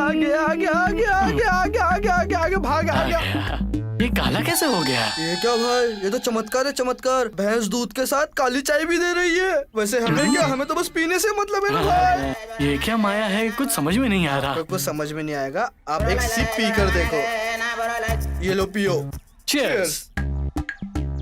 आगे आगे आगे आगे आगे आगे आगे आगे भाग आ गया। ये काला कैसे हो गया? ये क्या भाई, ये तो चमत्कार है चमत्कार। भैंस दूध के साथ काली चाय भी दे रही है। वैसे हमें क्या, हमें तो बस पीने से मतलब है ना भाई। ये क्या माया है, कुछ समझ में नहीं आ रहा। तो कुछ समझ में नहीं आएगा, आप एक सिप पी कर देखो। ये लो पियो। चीयर्स।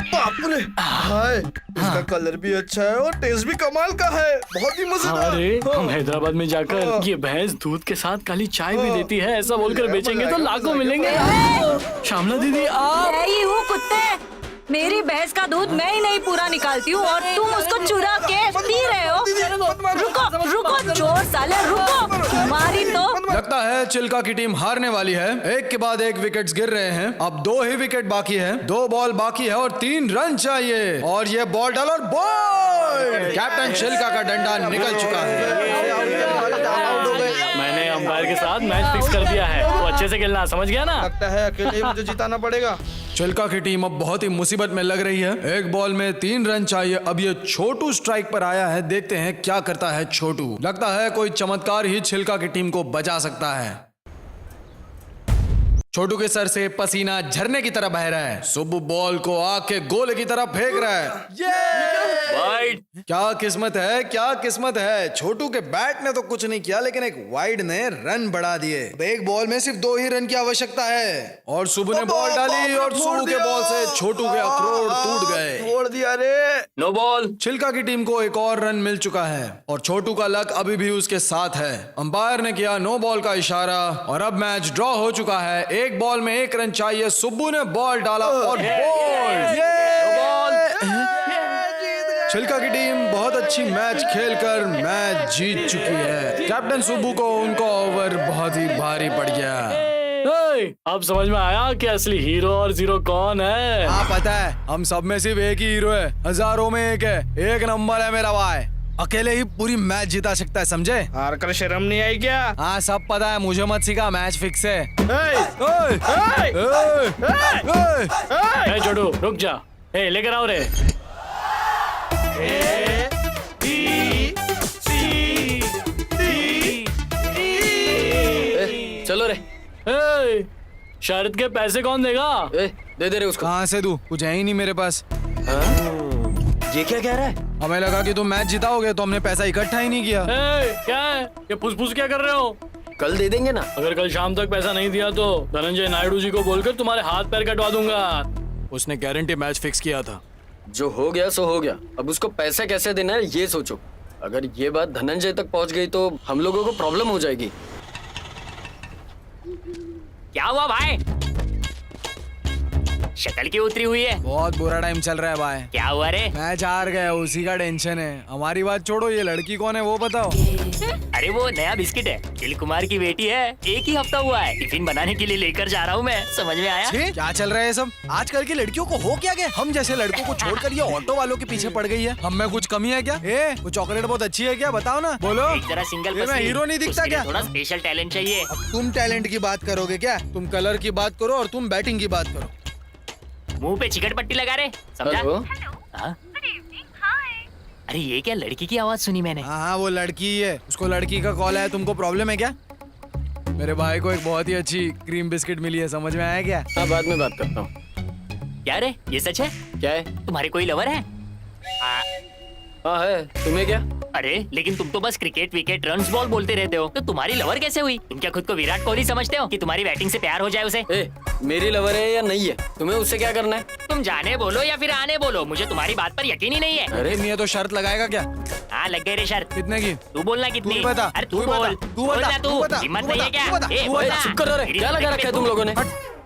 बाप रे भाई, इसका कलर भी अच्छा है और टेस्ट भी कमाल का है, बहुत ही मजेदार। अरे हम हैदराबाद में जाकर ये भैंस दूध के साथ काली चाय भी देती है ऐसा बोलकर बेचेंगे तो लाखों मिलेंगे। श्यामला दीदी आप। मैं ही हूँ कुत्ते, मेरी भैंस का दूध मैं ही नहीं पूरा निकालती हूँ और तुम उसको चुरा के पी रहे हो। रुको रुको चोर साले, रुको, तुम्हारी तो। लगता है चिल्का की टीम हारने वाली है। एक के बाद एक विकेट्स गिर रहे हैं। अब 2 ही विकेट बाकी है, 2 बॉल बाकी है और 3 रन चाहिए। और ये बॉल डाल और बॉल, कैप्टन चिल्का का डंडा निकल चुका है। मैंने अंपायर के साथ मैच फिक्स कर दिया है, तो अच्छे से खेलना, समझ गया ना? लगता है अकेले ही मुझे जिताना पड़ेगा। चिल्का की टीम अब बहुत ही मुसीबत में लग रही है। एक बॉल में 3 रन चाहिए। अब ये छोटू स्ट्राइक पर आया है, देखते हैं क्या करता है छोटू। लगता है कोई चमत्कार ही चिल्का की टीम को बचा सकता है। छोटू के सर से पसीना झरने की तरह बह रहा है। सुब्बू बॉल को आके गोले की तरफ फेंक रहा है। वाइड। क्या किस्मत है, क्या किस्मत है। छोटू के बैट ने तो कुछ नहीं किया, लेकिन एक वाइड ने रन बढ़ा दिए। अब एक बॉल में सिर्फ 2 ही रन की आवश्यकता है और सुब्बू ने बॉल डाली और सुब्बू के बॉल से छोटू के अखरोट टूट गए। छोड़ दिया रे। No ball. चिल्का की टीम को एक और रन मिल चुका है और छोटू का लक अभी भी उसके साथ है। अंपायर ने किया नो बॉल का इशारा और अब मैच ड्रॉ हो चुका है। एक बॉल में 1 रन चाहिए। सुब्बू ने बॉल डाला और बॉल। चिल्का की टीम बहुत अच्छी मैच खेलकर मैच जीत चुकी है। कैप्टन सुब्बू को उनका ओवर बहुत ही भारी पड़ गया। अब समझ में आया कि असली हीरो और जीरो कौन है? हाँ पता है, हम सब में सिर्फ एक ही हीरो है, हजारों में एक है। 1 नंबर है मेरा भाई, अकेले ही पूरी मैच जिता सकता है, समझे? हार कर शर्म नहीं आई क्या? हाँ सब पता है, मुझे मत सिखा, मैच फिक्स है। छोटू रुक जा, लेकर आओ रे। चलो रे। शरत के पैसे कौन देगा? दे दे रे उसको। कहाँ से दूं? कुछ है ही नहीं मेरे पास। ये क्या कह रहा है? हमें लगा कि तुम मैच जिताओगे तो हमने पैसा इकट्ठा ही नहीं किया। क्या है ये, फुसफुस क्या कर रहे हो? कल दे देंगे ना। अगर कल शाम तक पैसा नहीं दिया तो धनंजय नायडू जी को बोलकर तुम्हारे हाथ पैर कटवा दूंगा। उसने गारंटी मैच फिक्स किया था। जो हो गया सो हो गया, अब उसको पैसे कैसे देना है ये सोचो। अगर ये बात धनंजय तक पहुंच गई तो हम लोगों को प्रॉब्लम हो जाएगी। क्या हुआ भाई, शक्ल क्यों उतरी हुई है? बहुत बुरा टाइम चल रहा है भाई। क्या हुआ रे? मैच हार गया, उसी का टेंशन है। हमारी बात छोड़ो, ये लड़की कौन है वो बताओ। अरे वो नया बिस्किट है, दिल कुमार की बेटी है। एक ही हफ्ता हुआ है, टिफिन बनाने के लिए लेकर जा रहा हूँ मैं। समझ में आया? क्या चल रहा है सब? आजकल की लड़कियों को हो क्या गया? हम जैसे लड़कों को छोड़कर ये ऑटो वालों के पीछे पड़ गई है। हम में कुछ कमी है क्या? वो चॉकलेट बहुत अच्छी है क्या, बताओ ना, बोलो। एक जरा सिंगल मैं हीरो नहीं दिखता क्या? थोड़ा स्पेशल टैलेंट चाहिए। तुम टैलेंट की बात करोगे क्या? तुम कलर की बात करो और तुम बैटिंग की बात करो। मुंह पे चिकट पट्टी लगा रहे, समझा? हाँ? अरे ये क्या, लड़की की आवाज सुनी मैंने। हाँ वो लड़की ही है, उसको लड़की का कॉल है। तुमको प्रॉब्लम है क्या? मेरे भाई को एक बहुत ही अच्छी क्रीम बिस्किट मिली है, समझ में आया क्या? हाँ बाद में बात करता हूँ। क्या रे, ये सच है? क्या है? तुम्हारे कोई लवर है? हाँ है, तुम्हें क्या? अरे लेकिन तुम तो बस क्रिकेट विकेट रन्स बॉल बोलते रहते हो, तो तुम्हारी लवर कैसे हुई? तुम क्या खुद को विराट कोहली समझते हो कि तुम्हारी बैटिंग से प्यार हो जाए उसे? मेरी लवर है या नहीं है, तुम्हें उससे क्या करना है? तुम जाने बोलो या फिर आने बोलो, मुझे तुम्हारी बात पर यकीन ही नहीं है। अरे नहीं है तो शर्त लगाएगा क्या? हाँ लग गई रे शर्त। कितने की? तू बोलना कितनी? तू बता। अरे तू तू बता। बोल, तू बता। बोलना तू बता। हिम्मत तू नहीं है बता। क्या? तू बता। ए, बोलना। चुप करो रे, क्या लगा रखा है तुम लोगों ने?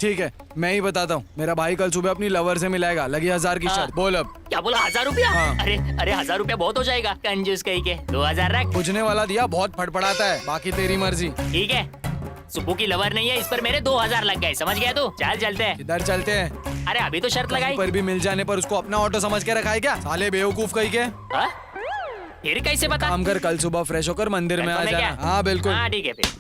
ठीक है, मैं ही बताता हूँ। मेरा भाई कल सुबह अपनी लवर से मिलाएगा, लगी 1000 की शर्त। बोल अब। क्या बोला, 1000 रुपया? हाँ। अरे अरे 1000 रुपया बहुत हो जाएगा, कंजूस कहीं के। 2000 रख। पूछने वाला दिया, बहुत फटफड़ाता है, बाकी तेरी मर्जी। ठीक है, सुब्बू की लवर नहीं है, इस पर मेरे 2000 लग गए, समझ गया तू? चल चलते हैं। किधर चलते हैं? अरे अभी तो शर्त लगाई। पर भी मिल जाने पर उसको अपना ऑटो समझ के रखा है क्या? साले बेवकूफ कहीं के। हाँ? फिर कैसे पता? काम कर, कल सुबह फ्रेश होकर मंदिर में आ कंफर्म है जाना। क्या? हाँ बिल्कुल। हाँ ठीक है फिर।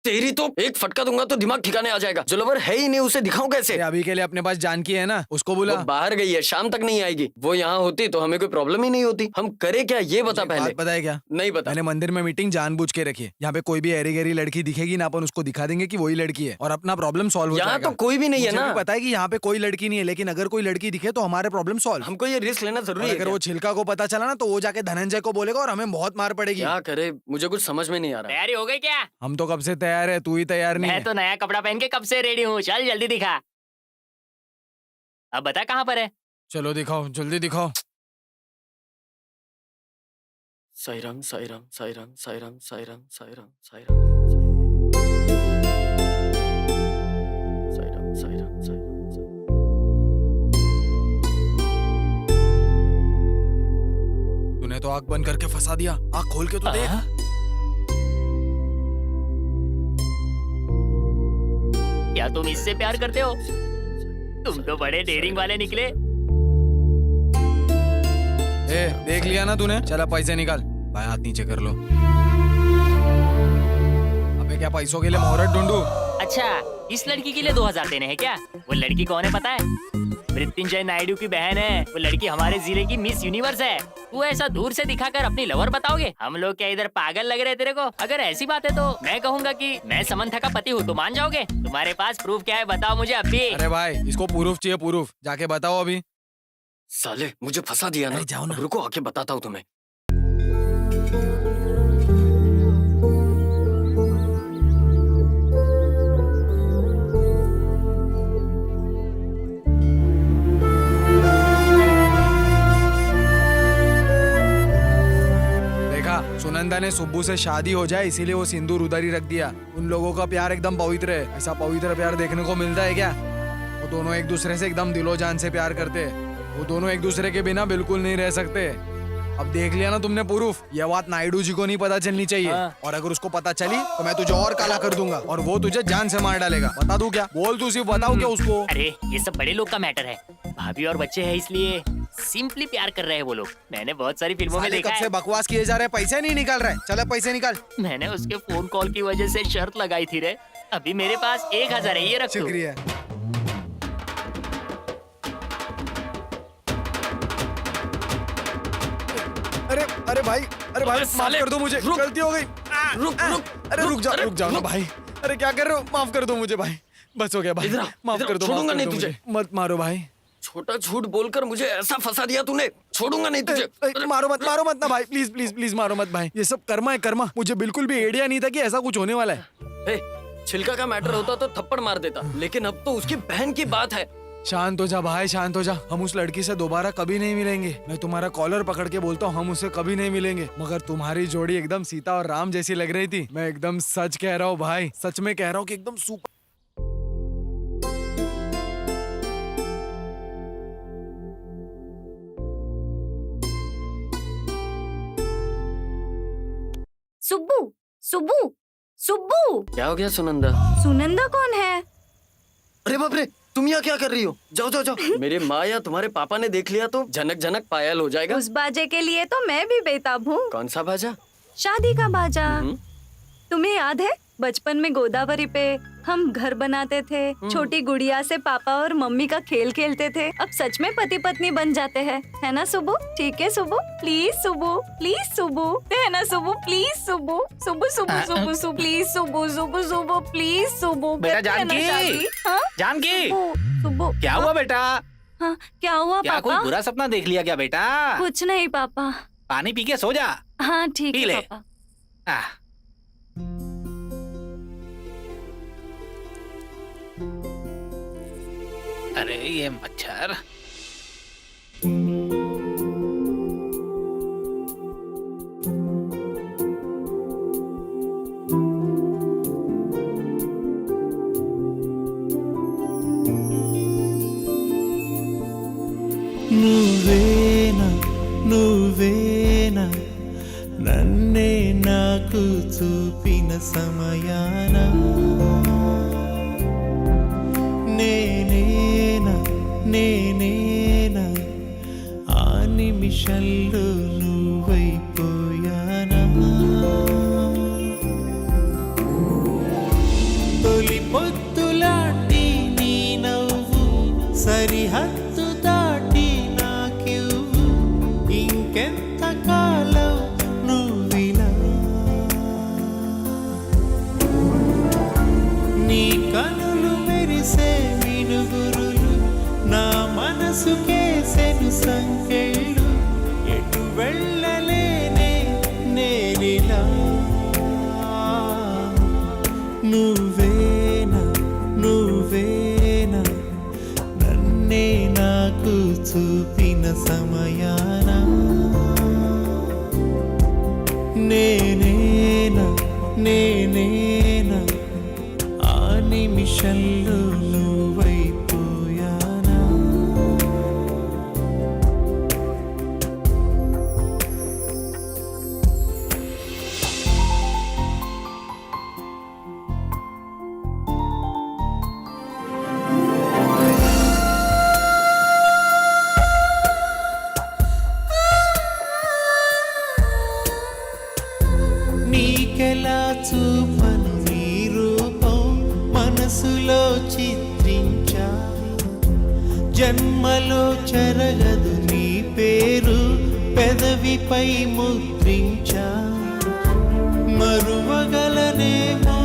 तेरी तो एक फटका दूंगा तो दिमाग ठिकाने आ जाएगा। जो लवर है ही नहीं उसे दिखाऊं कैसे? अभी के लिए अपने पास जानकी है ना, उसको बुला। वो बाहर गई है, शाम तक नहीं आएगी। वो यहाँ होती तो हमें कोई प्रॉब्लम ही नहीं होती। हम करे क्या ये बता पहले। पता है क्या? नहीं पता। मैंने मंदिर में मीटिंग जानबूझ के रखी है। यहाँ पे कोई भी एरी गहरी लड़की दिखेगी ना, अपन उसको दिखा देंगे कि वही लड़की है और अपना प्रॉब्लम सॉल्व हो जाएगा। यहाँ तो कोई भी नहीं है ना। पता है कि यहाँ पे कोई लड़की नहीं है, लेकिन अगर कोई लड़की दिखे तो हमारे प्रॉब्लम सॉल्व। हमको ये रिस्क लेना जरूरी है। अगर वो छिलका को पता चला ना तो वो जाके धनंजय को बोलेगा और हमें बहुत मार पड़ेगी। क्या करे, मुझे कुछ समझ में नहीं आ रहा। तैयारी हो गई क्या? हम तो कब से तैयार है, तू ही तैयार नहीं मैं है। तो नया कपड़ा पहन के कब से रेडी हूँ। चल जल्दी दिखा। अब बता कहाँ पर है? चलो दिखाओ, जल्दी दिखाओ। साईं राम साईं राम साईं राम साईं राम साईं राम साईं राम साईं राम साईं राम साईं राम साईं राम। तूने तो आंख बंद करके फंसा दिया, आंख खोल के तो देख। क्या तुम इससे प्यार करते हो? तुम तो बड़े डेयरिंग वाले निकले। ए, देख लिया ना तूने? चला पैसे निकाल। भाई हाथ नीचे कर लो। अबे क्या पैसों के लिए मोहरत ढूंढूं? अच्छा, इस लड़की के लिए 2000 देने हैं क्या? वो लड़की कौन है पता है? मृत्युंजय नायडू की बहन है। वो लड़की हमारे जिले की मिस यूनिवर्स है। तू ऐसा दूर से दिखाकर अपनी लवर बताओगे? हम लोग क्या इधर पागल लग रहे तेरे को? अगर ऐसी बात है तो मैं कहूँगा कि मैं समंथा का पति हूँ, तो मान जाओगे? तुम्हारे पास प्रूफ क्या है बताओ मुझे अभी। अरे भाई इसको प्रूफ चाहिए, प्रूफ। जाके बताओ अभी। साले मुझे फंसा दिया ना। अरे जाओ ना। रुको आके बताता हूँ तुम्हें। सुनंदा ने सुब्बू से शादी हो जाए इसीलिए वो सिंदूर उधर ही रख दिया। उन लोगों का प्यार एकदम पवित्र है। ऐसा पवित्र प्यार देखने को मिलता है क्या? वो दोनों एक दूसरे से एकदम दिलो जान से प्यार करते हैं। वो दोनों एक दूसरे के बिना बिल्कुल नहीं रह सकते। अब देख लिया ना तुमने प्रूफ। ये बात नायडू जी को नहीं पता चलनी चाहिए। और अगर उसको पता चली तो मैं तुझे और काला कर दूंगा और वो तुझे जान से मार डालेगा। बता दूं क्या? बोल तू, सिर्फ बताओ क्या उसको। अरे ये सब बड़े लोग का मैटर है। भाभी और बच्चे हैं इसलिए सिंपली प्यार कर रहे हैं वो लोग। मैंने बहुत सारी फिल्मों में देखा कब है। से बकवास किए जा रहे हैं, पैसे नहीं निकाल रहे। चले पैसे निकाल। मैंने उसके फोन कॉल की वजह से शर्त लगाई थी रे। अभी मेरे पास 1000 है, ये रख तू। शुक्रिया। अरे अरे भाई, अरे भाई माफ कर दो मुझे, गलती हो गई। अरे रुक जाओ ना भाई। अरे क्या कर रहे हो? माफ कर दो मुझे भाई, बस हो गया भाई। माफ कर दो, छोड़ूंगा नहीं तुझे। मत मारो भाई। छोटा झूठ बोलकर मुझे ऐसा फंसा दिया तूने। छोड़ूंगा नहीं तुझे। मारो मत ना भाई, प्लीज प्लीज प्लीज मारो मत भाई। ये सब कर्मा है, कर्मा। मुझे बिल्कुल भी आइडिया नहीं था कि ऐसा कुछ होने वाला है। छिलका का मैटर होता तो थप्पड़ मार देता, लेकिन अब तो उसकी बहन की बात है। शांत हो जा भाई, शांत हो जा। हम उस लड़की से दोबारा कभी नहीं मिलेंगे। मैं तुम्हारा कॉलर पकड़ के बोलता हूँ, हम उससे कभी नहीं मिलेंगे। मगर तुम्हारी जोड़ी एकदम सीता और राम जैसी लग रही थी। मैं एकदम सच कह रहा हूँ भाई, सच में कह रहा हूँ कि एकदम सुपर। सुब्बू, सुब्बू, सुब्बू। क्या हो गया सुनंदा? सुनंदा कौन है? अरे बाप रे, तुम यहाँ क्या कर रही हो? जाओ जाओ जाओ। मेरे माँ या तुम्हारे पापा ने देख लिया तो झनक झनक पायल हो जाएगा। उस बाजे के लिए तो मैं भी बेताब हूँ। कौन सा बाजा? शादी का बाजा। तुम्हें याद है बचपन में गोदावरी पे हम घर बनाते थे, छोटी गुड़िया से पापा और मम्मी का खेल खेलते थे। अब सच में पति पत्नी बन जाते हैं, है ना सुबू? ठीक है सुबू, प्लीज सुबू, प्लीज सुबू, है ना Subbu? Please Subbu, Subbu Subbu Subbu Subbu, please Subbu, Subbu Subbu, please Subbu. बेटा जानकी, जानकी, सुबू क्या हुआ बेटा? हाँ क्या हुआ क्या कोई पापा? बुरा सपना देख लिया क्या बेटा? कुछ नहीं पापा। पानी पी के सो जा। हाँ ठीक पी है ले। पापा। आह, अरे ये मच्छर। నువ్వేనా నువ్వేనా నన్నే నాకు చూపిన సమయాన నేనేనా నేనేనా ఆ నిమిషంలో నువ్వైపోయానా పొద్దులాంటి నీ నవ్వు సరిహద్దు దాటి నాకివ్వు ఇంకెంత కాలం నువ్విలా నీ కనులు మెరిసే మినుగురులు నా మనసుకేసెను సంకెళ్ళు ఎటు వెళ్ళలేనే నేనిలా నువ్వేనా నువ్వేనా నన్నే నాకు చూపిన సమయాన నేనేనా నేనేనా ఆ నిమిషంలో నువ్వైపోయానా నీకెలా చూపను నీ రూపం మనసులో చిత్రించా జన్మలో చెరగదు నీ పేరు పెదవిపై ముద్రించా మరువగలనేమో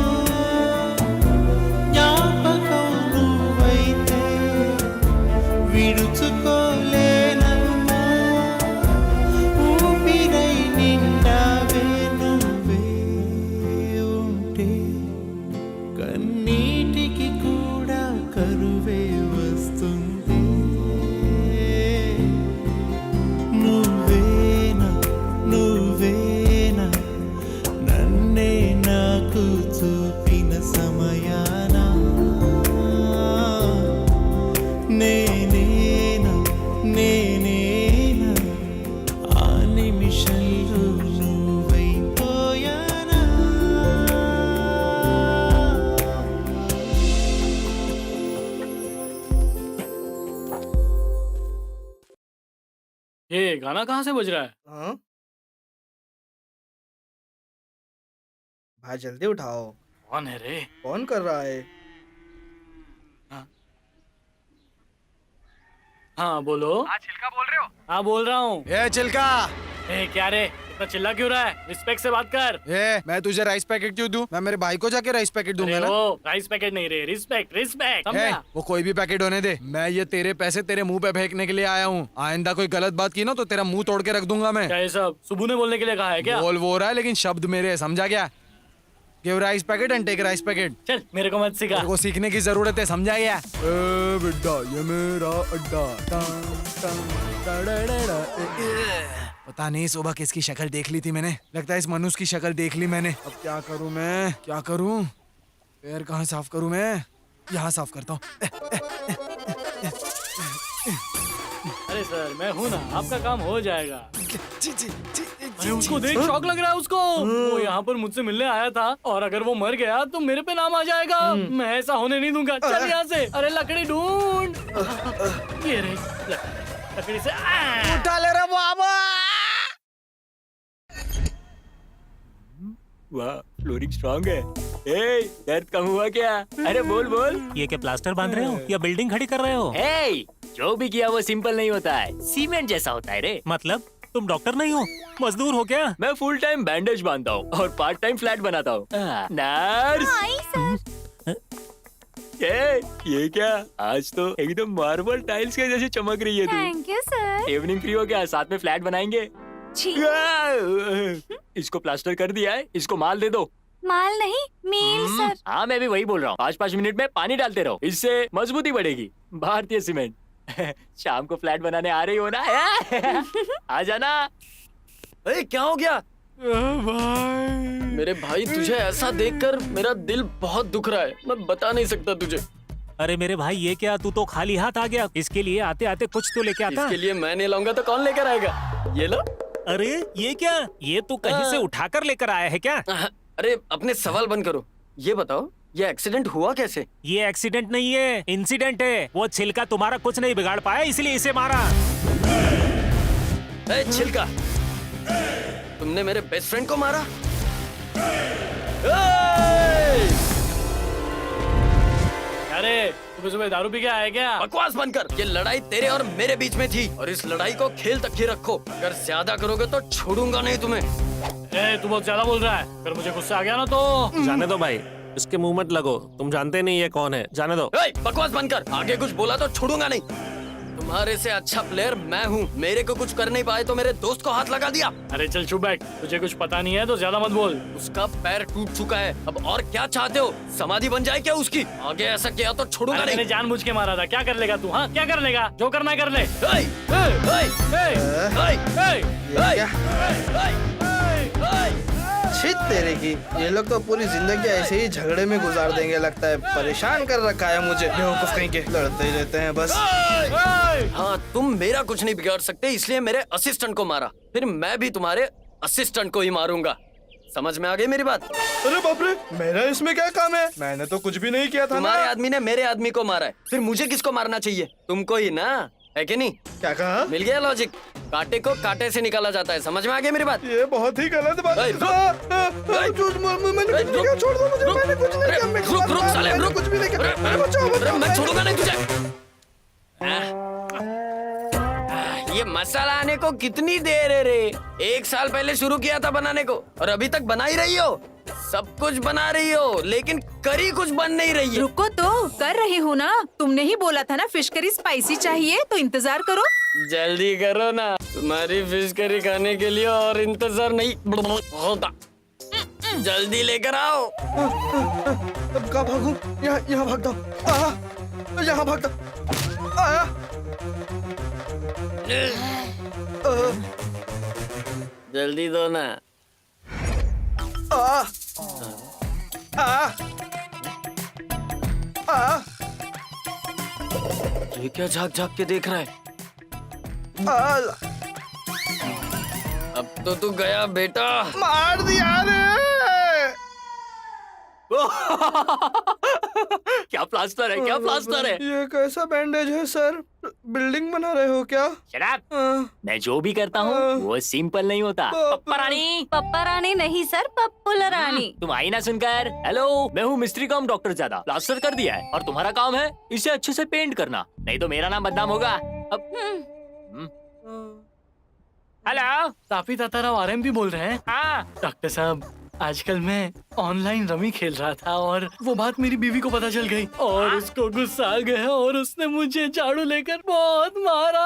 జ్ఞాపకం నువ్వైతే విడుచుకోలేనమ్మా ఊపిరై నిండావే నువ్వే ఉంటే కన్నీటికి కూడా కరువే వస్తుంది నువ్వేనా నువ్వేనా నన్నే నాకు చూపిన సమయాన నేనేనా నేనేనా ఆ నిమిషంలో నువ్వైపోయానా ये गाना कहाँ से बज रहा है? हाँ भाई जल्दी उठाओ। कौन है रे? कौन कर रहा है? हाँ बोलो। हाँ चिल्का बोल रहे हो? हाँ बोल रहा हूँ। ये चिल्का ए क्या रे, इतना चिल्ला क्यों रहा है? रिस्पेक्ट से बात कर। ये मैं तुझे राइस पैकेट क्यों दूं? मैं मेरे भाई को जाके राइस पैकेट दूंगा अरे ना। वो राइस पैकेट नहीं रे, रिस्पेक्ट रिस्पेक्ट है, समझा? वो कोई भी पैकेट होने दे। मैं ये तेरे पैसे तेरे मुंह पे फेंकने के लिए आया हूँ। आइंदा कोई गलत बात की ना तो तेरा मुंह तोड़ के रख दूंगा मैं। क्या ये सब सुबह ने बोलने के लिए कहा है क्या? बोल वो रहा है लेकिन शब्द मेरे है, समझा क्या? Give rice packet and take rice packet. चल मेरे को मत सिखा। तेरे को सीखने की जरूरत है, समझा गया? ए बिड्डा ये मेरा अड्डा। पता नहीं सुबह किसकी शक्ल देख ली थी मैंने। लगता है इस मनुष्य की शक्ल देख ली मैंने। अब क्या करूं मैं, क्या करूं? पैर कहाँ साफ करूं मैं? यहाँ साफ करता हूँ। अरे सर मैं हूँ ना, आपका काम हो जाएगा। अरे उसको देख, शौक लग रहा है उसको। वो यहाँ पर मुझसे मिलने आया था और अगर वो मर गया तो मेरे पे नाम आ जाएगा। मैं ऐसा होने नहीं दूंगा। चल यहाँ से। अरे लकड़ी ढूंढ। ये रे लकड़ी से उठा ले रहा बाबा। वाह फ्लोरिंग स्ट्रांग है। ए दर्द कम हुआ क्या? अरे बोल बोल। ये क्या प्लास्टर बांध रहे हो या बिल्डिंग खड़ी कर रहे हो? ए जो भी किया वो सिंपल नहीं होता है, सीमेंट जैसा होता है रे। मतलब तुम डॉक्टर नहीं हो, मजदूर हो क्या? मैं फुल टाइम बैंडेज बांधता हूँ और पार्ट टाइम फ्लैट बनाता हूँ। नर्स ये क्या? आज तो एकदम मार्बल टाइल्स के जैसे चमक रही है तू। Thank you sir. Evening free हो क्या? साथ में फ्लैट बनाएंगे। इसको प्लास्टर कर दिया है, इसको माल दे दो। माल नहीं मील सर। हाँ मैं भी वही बोल रहा हूँ। 5-5 मिनट में पानी डालते रहो, इससे मजबूती बढ़ेगी। भारतीय सीमेंट। शाम को फ्लैट बनाने आ रही हो ना? आ जाना। अरे क्या हो गया? मेरे भाई तुझे ऐसा देखकर मेरा दिल बहुत दुख रहा है, मैं बता नहीं सकता तुझे। अरे मेरे भाई ये क्या, तू तो खाली हाथ आ गया। इसके लिए आते आते कुछ तो लेके आता। इसके लिए मैं नहीं लाऊंगा तो कौन लेकर आएगा? ये लो। अरे ये क्या, ये तू कहीं से उठाकर लेकर आया है क्या? अरे अपने सवाल बंद करो, ये बताओ ये एक्सीडेंट हुआ कैसे? ये एक्सीडेंट नहीं है, इंसिडेंट है। वो छिलका तुम्हारा कुछ नहीं बिगाड़ पाया इसलिए इसे मारा। ए छिलका, तुमने मेरे बेस्ट फ्रेंड को मारा? सुबह सुबह दारू पी के आया क्या? बकवास बंद कर। ये लड़ाई तेरे और मेरे बीच में थी और इस लड़ाई को खेल तक ही रखो। अगर ज्यादा करोगे तो छोड़ूंगा नहीं तुम्हें। ए, तू बहुत ज्यादा बोल रहा है। अगर मुझे गुस्सा आ गया ना तो जाने दो भाई, इसके मुंह मत लगो, तुम जानते नहीं ये कौन है, जाने दो। ए, बकवास बंद कर। आगे कुछ बोला तो छोड़ूंगा नहीं। तुम्हारे से अच्छा प्लेयर मैं हूँ। मेरे को कुछ कर नहीं पाए तो मेरे दोस्त को हाथ लगा दिया। अरे चल चुप बैठ, तुझे कुछ पता नहीं है तो ज्यादा मत बोल। उसका पैर टूट चुका है, अब और क्या चाहते हो? समाधि बन जाए क्या उसकी? आगे ऐसा किया तो छोड़ूंगा मैंने नहीं। जानबूझ के मारा था, क्या कर लेगा तू? हाँ क्या कर लेगा? जो करना है कर ले। ए, ए, ए, ए, ए, छित तेरे की, ये लोग तो पूरी जिंदगी ऐसे ही झगड़े में गुजार देंगे लगता है। परेशान कर रखा है मुझे, बेवकूफ कहीं के, लड़ते ही रहते हैं बस। हाँ, तुम मेरा कुछ नहीं बिगाड़ सकते, इसलिए मेरे असिस्टेंट को मारा। फिर मैं भी तुम्हारे असिस्टेंट को ही मारूंगा। समझ में आ गई मेरी बात? अरे बाप रे, मेरा इसमें क्या काम है? मैंने तो कुछ भी नहीं किया था ना। तुम्हारे आदमी ने मेरे आदमी को मारा है, फिर मुझे किसको मारना चाहिए? तुमको ही ना, है कि नहीं? क्या कहा? मिल गया लॉजिक। कांटे को कांटे से निकाला जाता है। समझ में आ गई मेरी बात? ये बहुत ही गलत बात है। रुक। मैंने कुछ नहीं किया, छोड़ दो मुझे। मैंने कुछ नहीं किया। मैं रुक रुक साले मैंने रुक। कुछ भी नहीं किया। अरे, बचाओ, अरे, बचाओ, मैं छोड़ूंगा नहीं तुझे। ये मसाला आने को कितनी देर है रे? 1 साल पहले शुरू किया था बनाने को और अभी तक बना ही रही हो। सब कुछ बना रही हो लेकिन करी कुछ बन नहीं रही है। रुको तो, कर रही हूँ ना। तुमने ही बोला था ना फिश करी स्पाइसी चाहिए, तो इंतजार करो। जल्दी करो ना, तुम्हारी फिश करी खाने के लिए और इंतजार नहीं होता। जल्दी लेकर आओ। अब कहाँ भागूं? यहाँ भागता हूँ। यहाँ भागता। जल्दी दो ना। ये क्या झाँक झाँक के देख रहा है? अब तो तू गया बेटा। मार दिया रे। क्या प्लास्टर है, क्या प्लास्टर है? ये कैसा बैंडेज है सर? बिल्डिंग बना रहे हो क्या? शराब, मैं जो भी करता हूँ वो सिंपल नहीं होता। पप्पा रानी। पप्पा रानी नहीं सर, पप्पूला रानी। तुम आई ना सुनकर। हेलो, मैं हूँ मिस्त्री कम डॉक्टर ज्यादा। प्लास्टर कर दिया है और तुम्हारा काम है इसे अच्छे से पेंट करना, नहीं तो मेरा नाम बदनाम होगा। अब हेलो, तापी ताताराव आरएमपी बोल रहे हैं? हाँ डॉक्टर साहब, आजकल मैं ऑनलाइन रमी खेल रहा था और वो बात मेरी बीवी को पता चल गई और उसको गुस्सा आ गया और उसने मुझे झाड़ू लेकर बहुत मारा।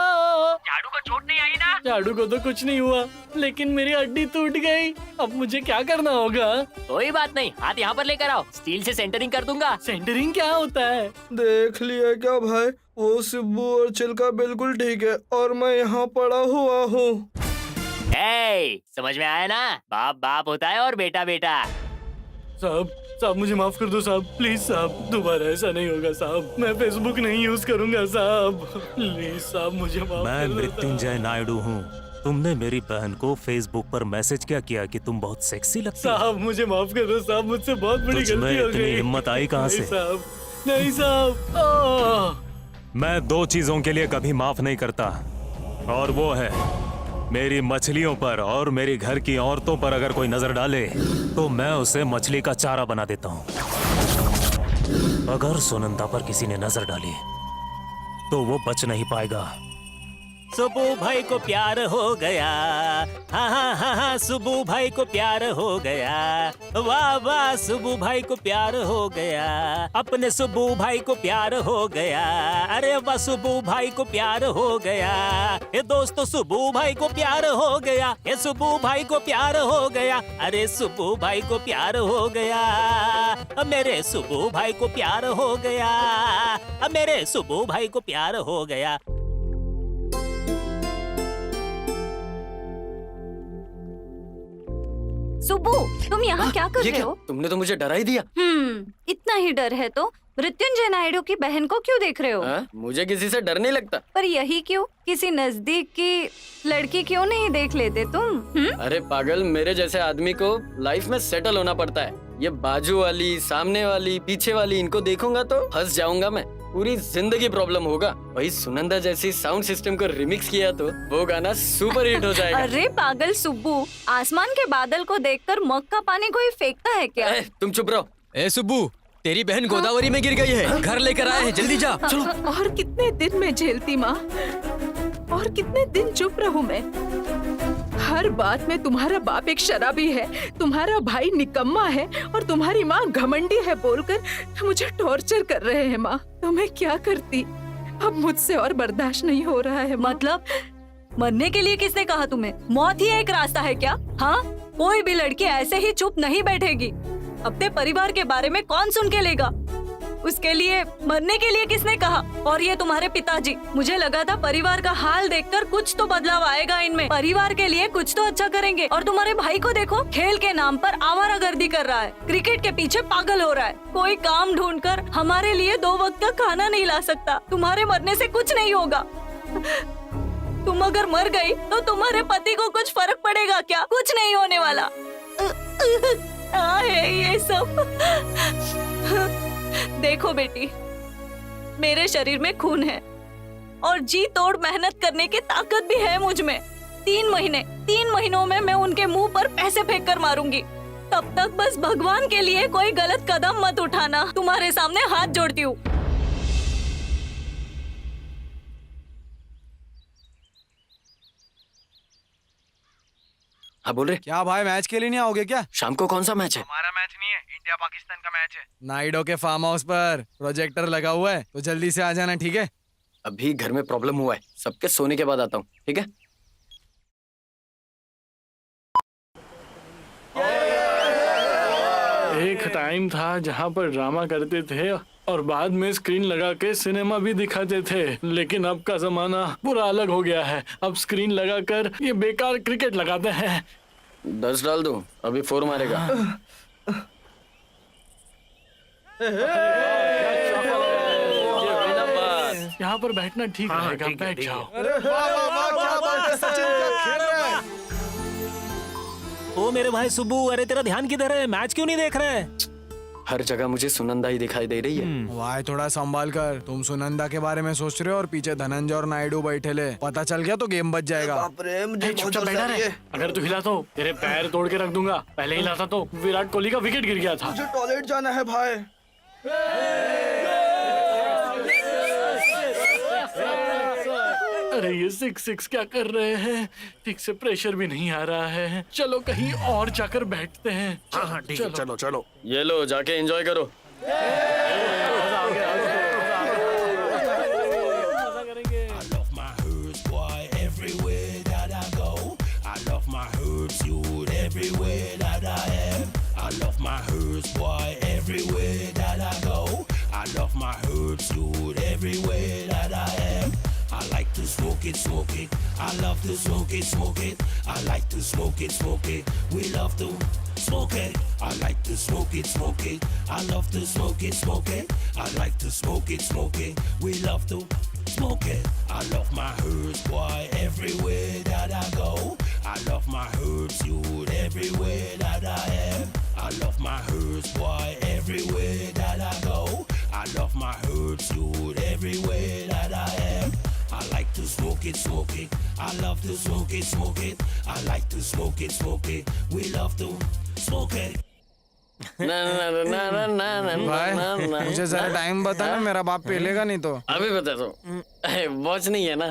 झाड़ू को चोट नहीं आई ना? झाड़ू को तो कुछ नहीं हुआ लेकिन मेरी हड्डी टूट गई। अब मुझे क्या करना होगा? कोई बात नहीं, हाथ यहाँ पर लेकर आओ, स्टील से सेंटरिंग कर दूंगा। सेंटरिंग क्या होता है? देख लिया क्या भाई? वो सिब्बू और चिल्का बिल्कुल ठीक है और मैं यहाँ पड़ा हुआ हूँ। समझ में आया ना? बाप बाप होता है और बेटा बेटा। साहब मुझे माफ कर दो साहब, प्लीज साहब, दोबारा ऐसा नहीं होगा साहब। मैं फेसबुक नहीं यूज करूंगा साहब, प्लीज साहब मुझे माफ मैं कर दो मृत्युंजय नायडू हूँ। तुमने मेरी बहन को फेसबुक पर मैसेज क्या किया कि तुम बहुत सेक्सी लगती हो? साहब मुझे माफ कर दो साहब, मुझसे बहुत बड़ी तुझमें गलती हो इतनी गई। हिम्मत आई कहाँ से? नहीं साहब। मैं 2 चीजों के लिए कभी माफ नहीं करता और वो है मेरी मछलियों पर और मेरी घर की औरतों पर। अगर कोई नजर डाले तो मैं उसे मछली का चारा बना देता हूँ। अगर सुनंदा पर किसी ने नजर डाली तो वो बच नहीं पाएगा। सुबू भाई को प्यार हो गया, हाँ हाँ हाँ हाँ, सुबू भाई को प्यार हो गया, वाह वाह, सुबू भाई को प्यार हो गया, अपने सुबू भाई को प्यार हो गया, अरे वाह सुबू भाई को प्यार हो गया, ये दोस्तों सुबू भाई को प्यार हो गया, ये सुबू भाई को प्यार हो गया, अरे सुबू भाई को प्यार हो गया, मेरे सुबू भाई को प्यार हो गया, मेरे सुबू भाई को प्यार हो गया। सुबू, तुम यहाँ क्या कर ये रहे क्या? हो? तुमने तो मुझे डरा ही दिया। इतना ही डर है तो मृत्युंजय नायडू की बहन को क्यों देख रहे हो? मुझे किसी से डर नहीं लगता। पर यही क्यों? किसी नजदीक की लड़की क्यों नहीं देख लेते तुम? अरे पागल, मेरे जैसे आदमी को लाइफ में सेटल होना पड़ता है। ये बाजू वाली, सामने वाली, पीछे वाली, इनको देखूंगा तो फंस जाऊंगा मैं, पूरी जिंदगी प्रॉब्लम होगा। वही सुनंदा जैसी साउंड सिस्टम को रिमिक्स किया तो वो गाना सुपर हिट हो जाएगा। अरे पागल सुब्बू, आसमान के बादल को देखकर मग का पानी कोई फेंकता है क्या? तुम चुप रहो। ए सुब्बू, तेरी बहन गोदावरी में गिर गई है, घर लेकर आए हैं, जल्दी जा। चलो। और कितने दिन मैं झेलती माँ, और कितने दिन चुप रहूं मैं। हर बात में तुम्हारा बाप एक शराबी है, तुम्हारा भाई निकम्मा है और तुम्हारी माँ घमंडी है बोलकर मुझे टॉर्चर कर रहे हैं माँ। तो मैं क्या करती, अब मुझसे और बर्दाश्त नहीं हो रहा है। मतलब मरने के लिए किसने कहा तुम्हें? मौत ही एक रास्ता है क्या? हाँ, कोई भी लड़की ऐसे ही चुप नहीं बैठेगी। अपने परिवार के बारे में कौन सुन के लेगा? उसके लिए मरने के लिए किसने कहा? और ये तुम्हारे पिताजी, मुझे लगा था परिवार का हाल देखकर कुछ तो बदलाव आएगा इनमें, परिवार के लिए कुछ तो अच्छा करेंगे। और तुम्हारे भाई को देखो, खेल के नाम पर आवारागर्दी कर रहा है, क्रिकेट के पीछे पागल हो रहा है, कोई काम ढूंढकर हमारे लिए 2 वक्त का खाना नहीं ला सकता। तुम्हारे मरने से कुछ नहीं होगा। तुम अगर मर गई तो तुम्हारे पति को कुछ फर्क पड़ेगा क्या? कुछ नहीं होने वाला। है ये सब। देखो बेटी, मेरे शरीर में खून है और जी तोड़ मेहनत करने की ताकत भी है मुझ में। 3 महीनों में मैं उनके मुंह पर पैसे फेंक कर मारूंगी। तब तक बस भगवान के लिए कोई गलत कदम मत उठाना। तुम्हारे सामने हाथ जोड़ती हूँ। हाँ बोल रहे। क्या भाई, मैच के लिए नहीं आओगे क्या? शाम को कौन सा मैच है? हमारा मैच नहीं है, इंडिया पाकिस्तान का मैच है। नाइडो के फार्म हाउस पर प्रोजेक्टर लगा हुआ है, तो जल्दी से आ जाना, ठीक है? अभी घर में प्रॉब्लम हुआ है, सबके सोने के बाद आता हूँ, ठीक है? एक टाइम था जहाँ पर ड्रामा करते थे और बाद में स्क्रीन लगा के सिनेमा भी दिखाते थे, लेकिन अब का जमाना पूरा अलग हो गया है। अब स्क्रीन लगाकर ये बेकार क्रिकेट लगाते हैं। 10 डाल दो, अभी 4 मारेगा। यहाँ पर बैठना ठीक रहेगा, बैठ जाओ। ओ मेरे भाई सुब्बू, अरे तेरा ध्यान किधर है? मैच क्यों नहीं देख रहे? हर जगह मुझे सुनंदा ही दिखाई दे रही है। भाई थोड़ा संभाल कर, तुम सुनंदा के बारे में सोच रहे हो और पीछे धनंजय और नायडू बैठे ले। पता चल गया तो गेम बच जाएगा। बाप रे, मुझे बहुत जोर से आ रही है। अगर तू हिला तो तेरे पैर तोड़ के रख दूंगा। पहले हिलाता तो विराट कोहली का विकेट गिर गया था। मुझे टॉयलेट जाना है भाई। अरे ये 6 क्या कर रहे हैं? ठीक से प्रेशर भी नहीं आ रहा है। चलो कहीं और जाकर बैठते हैं। हाँ ठीक है, चलो चलो। ये लो, जाके एंजॉय करो। I like to smoke it, smoke it. I love to smoke it, smoke it. I like to smoke it, smoke it. We love to smoke it. I like to smoke it, smoke it. I love to smoke it, smoke it. I like to smoke it, smoke it. We love to smoke it. I love my herbs, boy, everywhere that I go. I love my herbs, youth, everywhere that I am. I love my herbs, boy, everywhere that I go. I love my herbs, youth, everywhere that I am. I like to smoke it, smoke it. I love to smoke it, smoke it. I like to smoke it, smoke it. We love to smoke it. भाई मुझे जरा time बता ना, मेरा बाप पेलेगा नहीं तो। अभी बता दो। वॉच नहीं है ना?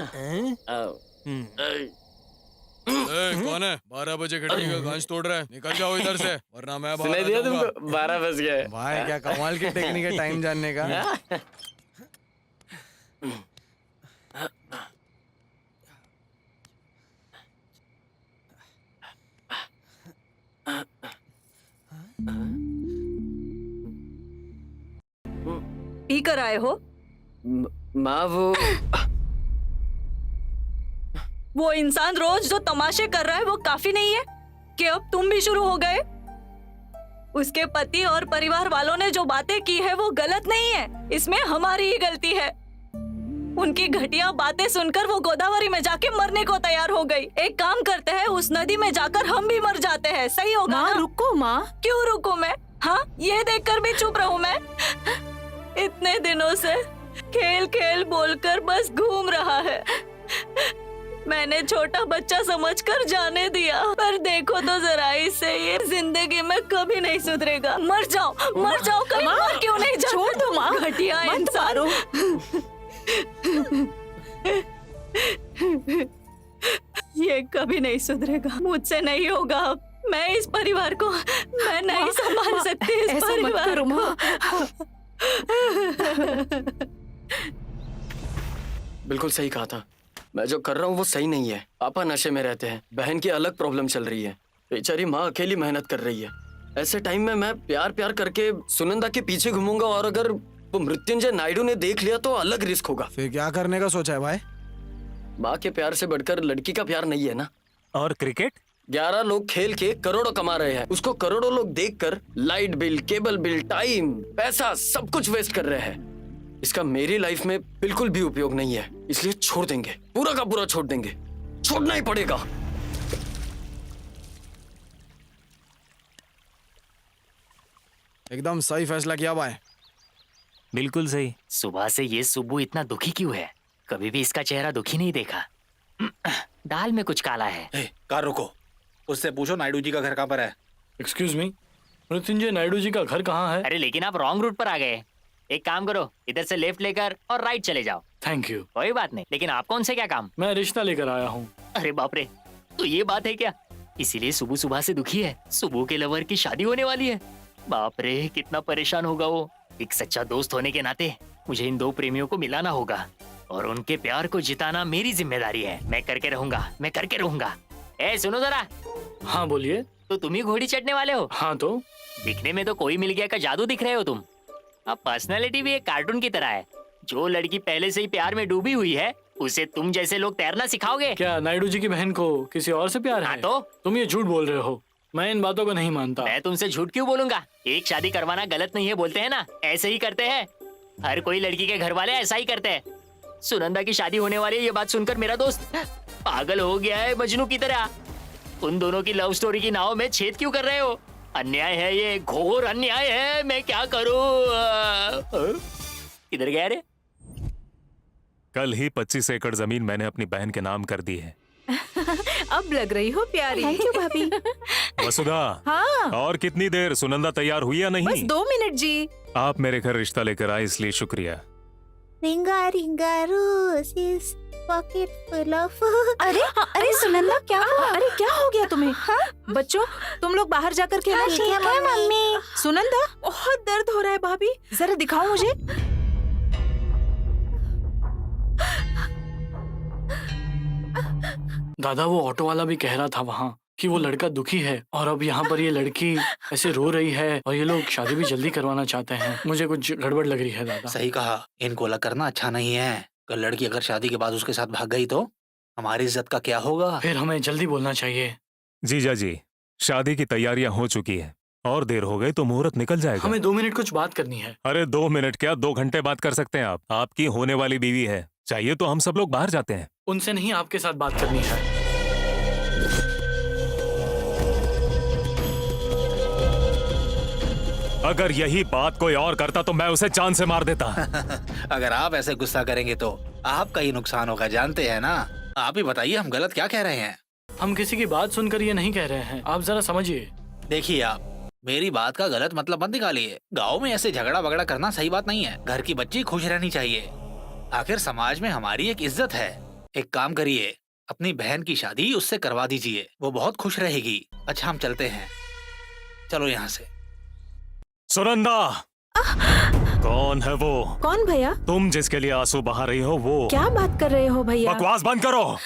कौन है? 12 बजे खिड़की का कांच तोड़ रहा है, निकल जाओ इधर से, वरना मैं बाहर सुनाई दिया आ जाऊंगा। तुमको? 12 बज गए। भाई क्या कमाल की टेक्निक है टाइम जानने का। पी कर आए हो? माँ वो इंसान रोज जो तमाशे कर रहा है वो काफी नहीं है कि अब तुम भी शुरू हो गए? उसके पति और परिवार वालों ने जो बातें की है वो गलत नहीं है, इसमें हमारी ही गलती है। उनकी घटिया बातें सुनकर वो गोदावरी में जाके मरने को तैयार हो गई। एक काम करते हैं, उस नदी में जाकर हम भी मर जाते हैं, सही होगा ना? रुको माँ। क्यों रुको मैं? हाँ, ये देखकर भी चुप रहूं मैं? इतने दिनों से खेल खेल बोलकर बस घूम रहा है। मैंने छोटा बच्चा समझकर जाने दिया, पर देखो तो जरा इसे, ये जिंदगी में कभी नहीं सुधरेगा। मर जाओ कहीं, मर क्यों नहीं ये कभी नहीं सुधरेगा, मुझसे नहीं होगा अब। मैं इस परिवार को मैं नहीं संभाल सकती इस ऐसा मत परिवार करो माँ। बिल्कुल सही कहा था। मैं जो कर रहा हूँ वो सही नहीं है। पापा नशे में रहते हैं, बहन की अलग प्रॉब्लम चल रही है, बेचारी माँ अकेली मेहनत कर रही है। ऐसे टाइम में मैं प्यार प्यार करके सुनंदा के पीछे घूमूंगा और अगर वो मृत्युंजय नायडू ने देख लिया तो अलग रिस्क होगा। फिर क्या करने का सोचा है भाई? माँ के प्यार से बढ़कर लड़की का प्यार नहीं है ना। और क्रिकेट? 11 लोग खेल के करोड़ों कमा रहे हैं, उसको करोड़ों लोग देखकर light bill, cable bill, time, पैसा सब कुछ वेस्ट कर रहे हैं। इसका मेरी लाइफ में बिल्कुल भी उपयोग नहीं है, इसलिए छोड़ देंगे, पूरा का पूरा छोड़ देंगे, छोड़ना ही पड़ेगा। एकदम सही फैसला किया भाई। बिल्कुल सही। सुबह से ये सुब्बू इतना दुखी क्यों है? कभी भी इसका चेहरा दुखी नहीं देखा। दाल में कुछ काला है। कार रुको, उससे पूछो नायडू जी का घर कहाँ पर है। एक्सक्यूज मी, मृत्युंजय नायडू जी का घर कहाँ है? अरे लेकिन आप रॉन्ग रूट पर आ गए। एक काम करो, इधर से लेफ्ट लेकर और राइट चले जाओ। Thank you. कोई बात नहीं, लेकिन आपको उनसे क्या काम? मैं रिश्ता लेकर आया हूँ। अरे बाप रे, तो ये बात है क्या? इसीलिए सुबह सुबह से दुखी है। सुबह के लवर की शादी होने वाली है। बाप रे, कितना परेशान होगा वो। एक सच्चा दोस्त होने के नाते मुझे इन दो प्रेमियों को मिलाना होगा और उनके प्यार को जिताना मेरी जिम्मेदारी है। मैं करके रहूंगा। ए सुनो जरा। हाँ बोलिए। तो तुम ही घोड़ी चढ़ने वाले हो? हाँ तो दिखने में तो कोई मिल गया का जादू दिख रहे हो तुम। अब पर्सनालिटी भी एक कार्टून की तरह है। जो लड़की पहले से ही प्यार में डूबी हुई है उसे तुम जैसे लोग तैरना सिखाओगे? क्या नायडू जी की बहन को किसी और से प्यार है? हाँ तो? तुम ये झूठ बोल रहे हो। मैं इन बातों को नहीं मानता। मैं तुमसे झूठ क्यों बोलूंगा? एक शादी करवाना गलत नहीं है बोलते हैं ना, ऐसे ही करते हैं। हर कोई लड़की के घर वाले ऐसा ही करते हैं। सुनंदा की शादी होने वाली है, ये बात सुनकर मेरा दोस्त पागल हो गया है मजनू की तरह। उन दोनों की लव स्टोरी की नाव में छेद क्यों कर रहे हो? अन्याय है ये, घोर अन्याय है। मैं क्या करूं? किधर गया रे? कल ही 25 एकड़ जमीन मैंने अपनी बहन के नाम कर दी है। अब लग रही हो प्यारी। थैंक यू भाभी। वसुधा, हाँ और कितनी देर? सुनंदा तैयार हुई या नहीं? बस 2 मिनट जी। आप मेरे घर रिश्ता लेकर आए इसलिए शुक्रिया। रिंगा रिंगा रोजेस पॉकेट फुल ऑफ। अरे सुनंदा क्या हुआ? अरे क्या हो गया तुम्हें? बच्चों तुम लोग बाहर जाकर खेलो। ठीक है मम्मी। सुनंदा, बहुत दर्द हो रहा है भाभी, जरा दिखाओ मुझे। दादा वो ऑटो वाला भी कह रहा था वहाँ कि वो लड़का दुखी है और अब यहाँ पर ये लड़की ऐसे रो रही है और ये लोग शादी भी जल्दी करवाना चाहते हैं। मुझे कुछ गड़बड़ लग रही है दादा। सही कहा, इनको अलग करना अच्छा नहीं है। कल लड़की अगर शादी के बाद उसके साथ भाग गई तो हमारी इज्जत का क्या होगा? फिर हमें जल्दी बोलना चाहिए। जीजा जी, शादी की तैयारियां हो चुकी है और देर हो गई तो मुहूर्त निकल जाएगा। हमें 2 मिनट कुछ बात करनी है। अरे 2 मिनट क्या, 2 घंटे बात कर सकते हैं आप। आपकी होने वाली बीवी है, चाहिए तो हम सब लोग बाहर जाते हैं। उनसे नहीं, आपके साथ बात करनी है। अगर यही बात कोई और करता तो मैं उसे जान से मार देता। अगर आप ऐसे गुस्सा करेंगे तो आपका ही नुकसान होगा, जानते हैं ना। आप ही बताइए हम गलत क्या कह रहे हैं? हम किसी की बात सुनकर ये नहीं कह रहे हैं, आप जरा समझिए। देखिए आप मेरी बात का गलत मतलब मत निकालिए। गाँव में ऐसे झगड़ा वगड़ा करना सही बात नहीं है। घर की बच्ची खुश रहनी चाहिए। आखिर समाज में हमारी एक इज्जत है। एक काम करिए, अपनी बहन की शादी उससे करवा दीजिए, वो बहुत खुश रहेगी। अच्छा हम चलते हैं, चलो यहाँ से। सुनंदा, कौन है वो? कौन भैया? तुम जिसके लिए आंसू बहा रही हो वो। क्या बात कर रहे हो भैया? बकवास बंद करो।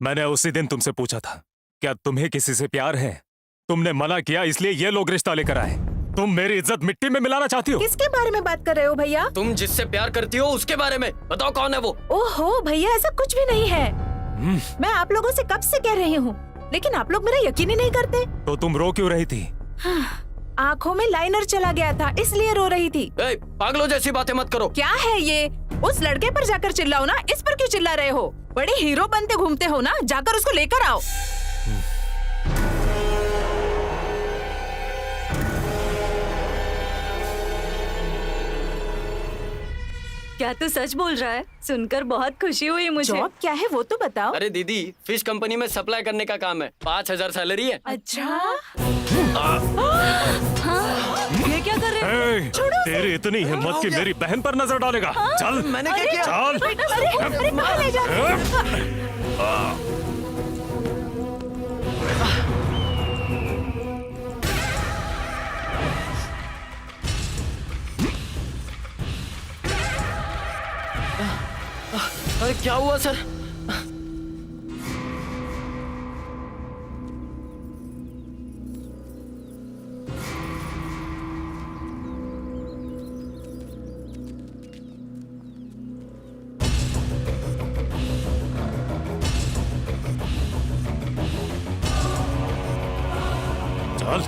मैंने उसी दिन तुमसे पूछा था क्या तुम्हें किसी से प्यार है? तुमने मना किया, इसलिए ये लोग रिश्ता लेकर आए। तुम मेरी इज्जत मिट्टी में मिलाना चाहती हो? किसके बारे में बात कर रहे हो भैया? तुम जिससे प्यार करती हो उसके बारे में बताओ, कौन है वो? ओहो भैया, ऐसा कुछ भी नहीं है। मैं आप लोगों से कब से कह रही हूँ, लेकिन आप लोग मेरा यकीन ही नहीं करते। तो तुम रो क्यों रही थी? आँखों में लाइनर चला गया था, इसलिए रो रही थी। पागलों जैसी बातें मत करो। क्या है ये? उस लड़के पर जाकर चिल्लाओ ना, इस पर क्यों चिल्ला रहे हो? बड़े हीरो बनते घूमते हो ना, जाकर उसको लेकर आओ। क्या तू सच बोल रहा है? सुनकर बहुत खुशी हुई मुझे। जॉब क्या है वो तो बताओ। अरे दीदी, फिश कंपनी में सप्लाई करने का काम है। 5000 सैलरी है। अच्छा ये क्या कर रहे तेरी इतनी हिम्मत कि मेरी बहन पर नजर डालेगा? चल, मैंने क्या किया? चल। अरे कहाँ ले जा रहे हो? अरे क्या हुआ सर? चल,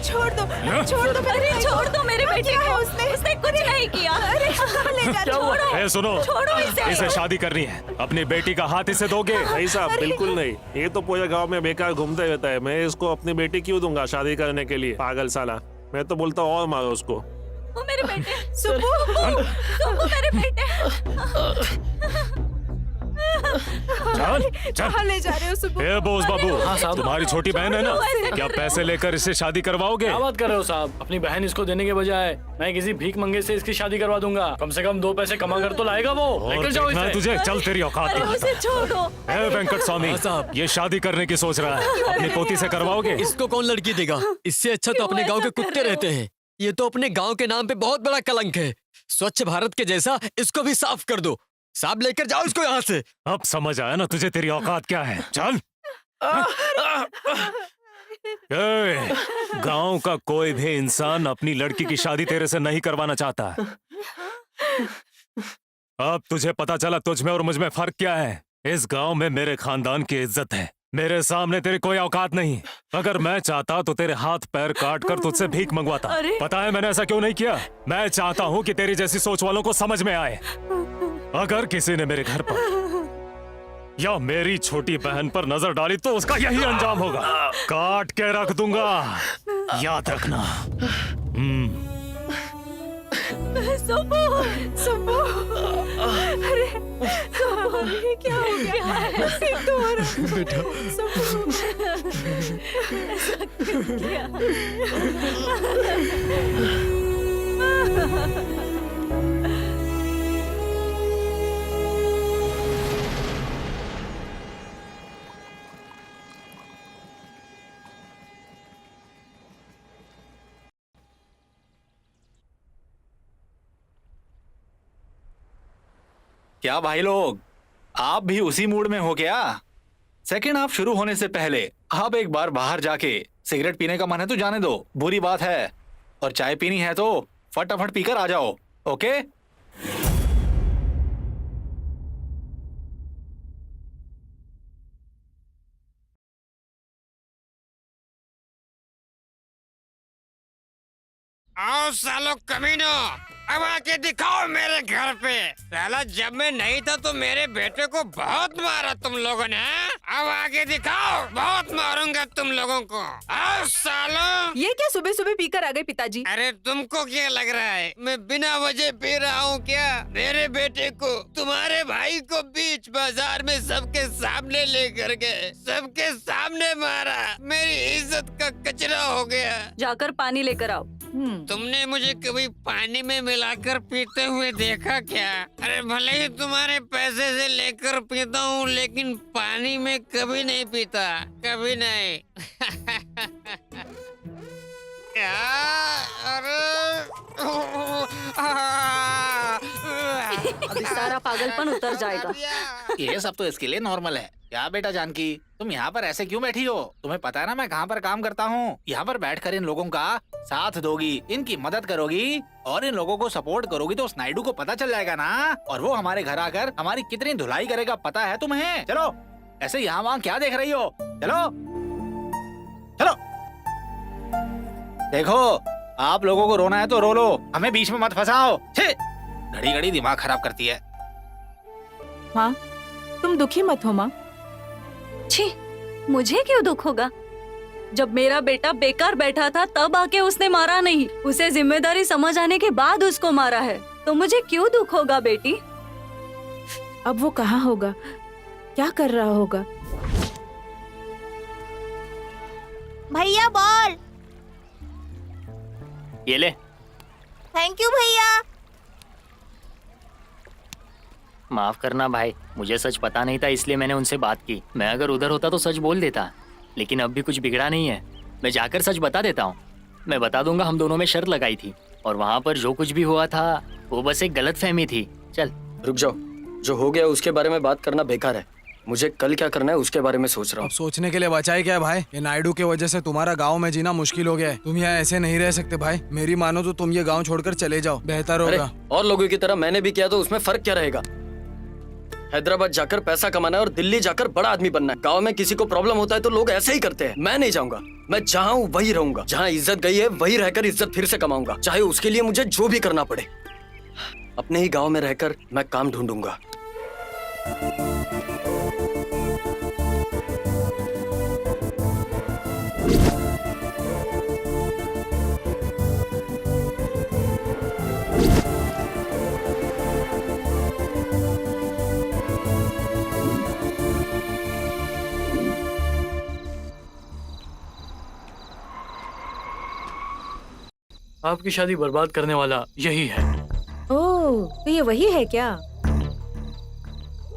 छोड़ दो अरे छोड़ दो मेरे बेटे को। उसने कुछ नहीं किया। अरे ले जा, छोड़ो। ए, सुनो, छोड़ो इसे। इसे शादी करनी है। अपनी बेटी का हाथ इसे दोगे? नहीं साहब, बिल्कुल नहीं। ये तो पूरे गांव में बेकार घूमते रहता है। मैं इसको अपनी बेटी क्यों दूंगा शादी करने के लिए? पागल साला। मैं तो बोलता हूँ और मारो उसको। वो मेरे बेटे। सुबह मेरे बेटे। चल, चल। कहाँ ले जा रहे हो सुबह? ए बोस बाबू, तुम्हारी छोटी बहन है ना? क्या पैसे लेकर इसे शादी करवाओगे? क्या बात कर रहे हो साहब? अपनी बहन इसको देने के बजाय मैं किसी भीख मंगे से इसकी शादी करवा दूंगा। कम से कम 2 पैसे कमा कर तो लाएगा वो। और लेकर जाओ देखना है इसे। तुझे। चल, तेरी औकात अरे नहीं। उसे छोड़ो। ए वेंकट स्वामी, ये शादी करने की सोच रहा है। अपनी पोती से करवाओगे? इसको कौन लड़की देगा? इससे अच्छा तो अपने गांव के कुत्ते रहते हैं। ये तो अपने गांव के नाम पे बहुत बड़ा कलंक है। स्वच्छ भारत के जैसा इसको भी साफ कर दो। साहब लेकर जाओ इसको यहाँ से। अब समझ आया ना तुझे तेरी औकात क्या है? चल। गांव का कोई भी इंसान अपनी लड़की की शादी तेरे से नहीं करवाना चाहता। अब तुझे पता चला तुझ में और मुझ में फर्क क्या है। इस गांव में मेरे खानदान की इज्जत है। मेरे सामने तेरी कोई औकात नहीं। अगर मैं चाहता तो तेरे हाथ पैर काट कर तुझसे भीख मंगवाता। पता है मैंने ऐसा क्यों नहीं किया? मैं चाहता हूँ कि तेरी जैसी सोच वालों को समझ में आए। अगर किसी ने मेरे घर पर या मेरी छोटी बहन पर नजर डाली तो उसका यही अंजाम होगा। काट के रख दूंगा, याद रखना। सुबह अरे ये क्या हो गया? बेटा, क्या भाई लोग, आप भी उसी मूड में हो क्या? सेकंड हाफ शुरू होने से पहले आप एक बार बाहर जाके सिगरेट पीने का मन है तो जाने दो, बुरी बात है। और चाय पीनी है तो फटाफट पीकर आ जाओ, ओके? आओ सालो कमीनो, अब आके दिखाओ मेरे घर पे। साला जब मैं नहीं था तो मेरे बेटे को बहुत मारा तुम लोगों ने। अब आके दिखाओ, बहुत मारूंगा तुम लोगों को। आओ सालो। ये क्या सुबह सुबह पीकर आ गए पिताजी? अरे तुमको क्या लग रहा है मैं बिना वजह पी रहा हूँ क्या? मेरे बेटे को, तुम्हारे भाई को बीच बाजार में सबके सामने लेकर गए, सबके सामने मारा, मेरी इज्जत का कचरा हो गया। जाकर पानी लेकर आओ। तुमने मुझे कभी पानी में मिलाकर पीते हुए देखा क्या? अरे भले ही तुम्हारे पैसे से लेकर पीता हूँ लेकिन पानी में कभी नहीं पीता, कभी नहीं। अभी सारा पागलपन उतर जाएगा। ये सब तो इसके लिए नॉर्मल है। क्या बेटा जानकी, तुम यहाँ पर ऐसे क्यों बैठी हो? तुम्हें पता है ना मैं कहाँ पर काम करता हूँ। यहाँ पर बैठकर इन लोगों का साथ दोगी, इनकी मदद करोगी और इन लोगों को सपोर्ट करोगी तो उस नायडू को पता चल जाएगा ना, और वो हमारे घर आकर हमारी कितनी धुलाई करेगा पता है तुम्हें। चलो, ऐसे यहाँ वहाँ क्या देख रही हो? चलो चलो। देखो, आप लोगों को रोना है तो रो लो, हमें बीच में मत फंसाओ। घड़ी घड़ी दिमाग खराब करती है। माँ, तुम दुखी मत हो माँ। छी, मुझे क्यों दुख होगा? जब मेरा बेटा बेकार बैठा था तब आके उसने मारा नहीं, उसे जिम्मेदारी समझ आने के बाद उसको मारा है, तो मुझे क्यों दुख होगा बेटी? अब वो कहाँ होगा, क्या कर रहा होगा? भैया बॉल। ये ले। थैंक यू भैया। माफ करना भाई, मुझे सच पता नहीं था इसलिए मैंने उनसे बात की। मैं अगर उधर होता तो सच बोल देता, लेकिन अब भी कुछ बिगड़ा नहीं है। मैं जाकर सच बता देता हूँ। मैं बता दूंगा हम दोनों में शर्त लगाई थी और वहाँ पर जो कुछ भी हुआ था वो बस एक गलतफहमी थी। चल रुक जाओ, जो हो गया उसके बारे में बात करना बेकार है। मुझे कल क्या करना है उसके बारे में सोच रहा हूँ। अब सोचने के लिए बचा ही क्या है भाई? ये नायडू की वजह से तुम्हारा गांव में जीना मुश्किल हो गया है। तुम यहाँ ऐसे नहीं रह सकते भाई। मेरी मानो तो तुम ये गांव छोड़कर चले जाओ, बेहतर होगा। और लोगों की तरह मैंने भी किया तो उसमें फर्क क्या रहेगा? हैदराबाद जाकर पैसा कमाना है और दिल्ली जाकर बड़ा आदमी बनना है। गांव में किसी को प्रॉब्लम होता है तो लोग ऐसे ही करते हैं। मैं नहीं जाऊंगा। मैं जहाँ हूँ वही रहूंगा। जहाँ इज्जत गई है वही रहकर इज्जत फिर से कमाऊंगा, चाहे उसके लिए मुझे जो भी करना पड़े। अपने ही गांव में रहकर मैं काम ढूंढूंगा। आपकी शादी बर्बाद करने वाला यही है। ओह, तो ये वही है क्या?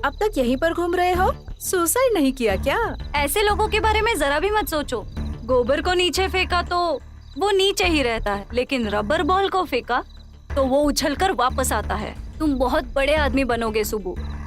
अब तक यहीं पर घूम रहे हो? सुसाइड नहीं किया क्या? ऐसे लोगों के बारे में जरा भी मत सोचो। गोबर को नीचे फेंका तो वो नीचे ही रहता है, लेकिन रबर बॉल को फेंका तो वो उछलकर वापस आता है। तुम बहुत बड़े आदमी बनोगे सुबु।